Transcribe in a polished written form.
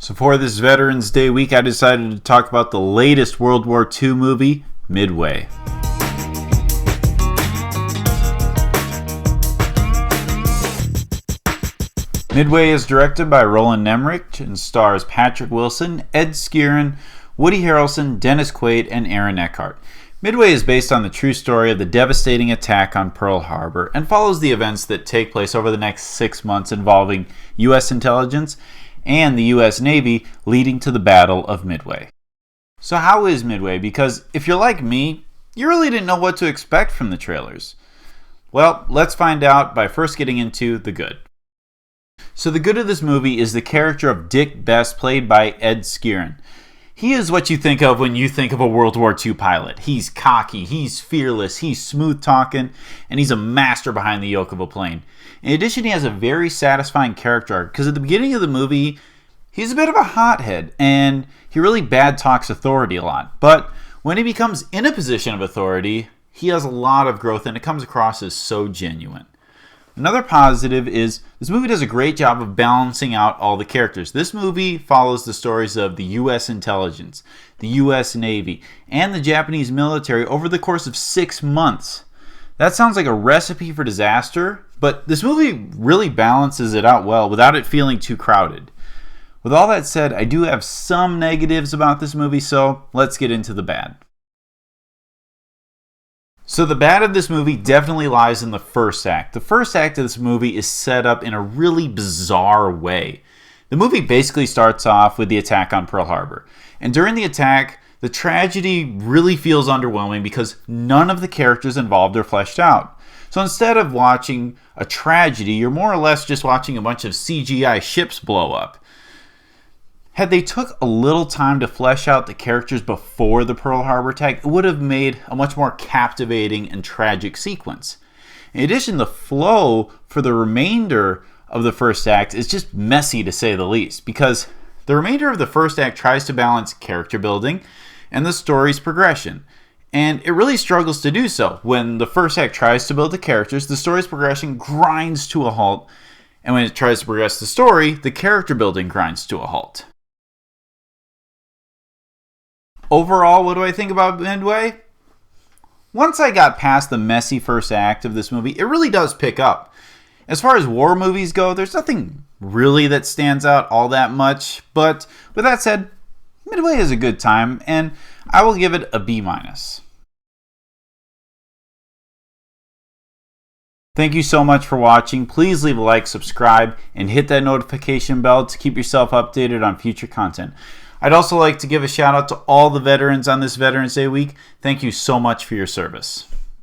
So for this Veterans Day week, I decided to talk about the latest World War II movie, Midway. Midway is directed by Roland Emmerich and stars Patrick Wilson, Ed Skrein, Woody Harrelson, Dennis Quaid, and Aaron Eckhart. Midway is based on the true story of the devastating attack on Pearl Harbor and follows the events that take place over the next 6 months involving U.S. intelligence and the U.S. Navy leading to the Battle of Midway. So how is Midway? Because if you're like me, you really didn't know what to expect from the trailers. Well, let's find out by first getting into the good. So the good of this movie is the character of Dick Best, played by Ed Skrein. He is what you think of when you think of a World War II pilot. He's cocky, he's fearless, he's smooth talking, and he's a master behind the yoke of a plane. In addition, he has a very satisfying character arc, because at the beginning of the movie, he's a bit of a hothead, and he really bad talks authority a lot. But when he becomes in a position of authority, he has a lot of growth, and it comes across as so genuine. Another positive is this movie does a great job of balancing out all the characters. This movie follows the stories of the U.S. intelligence, the U.S. Navy, and the Japanese military over the course of 6 months. That sounds like a recipe for disaster, but this movie really balances it out well without it feeling too crowded. With all that said, I do have some negatives about this movie, so let's get into the bad. So the bad of this movie definitely lies in the first act. The first act of this movie is set up in a really bizarre way. The movie basically starts off with the attack on Pearl Harbor. And during the attack, the tragedy really feels underwhelming because none of the characters involved are fleshed out. So instead of watching a tragedy, you're more or less just watching a bunch of CGI ships blow up. Had they took a little time to flesh out the characters before the Pearl Harbor attack, it would have made a much more captivating and tragic sequence. In addition, the flow for the remainder of the first act is just messy to say the least, because the remainder of the first act tries to balance character building and the story's progression. And it really struggles to do so. When the first act tries to build the characters, the story's progression grinds to a halt. And when it tries to progress the story, the character building grinds to a halt. Overall, what do I think about Midway? Once I got past the messy first act of this movie, it really does pick up. As far as war movies go, there's nothing really that stands out all that much. But with that said, Midway is a good time, and I will give it a B-. Thank you so much for watching. Please leave a like, subscribe, and hit that notification bell to keep yourself updated on future content. I'd also like to give a shout out to all the veterans on this Veterans Day week. Thank you so much for your service.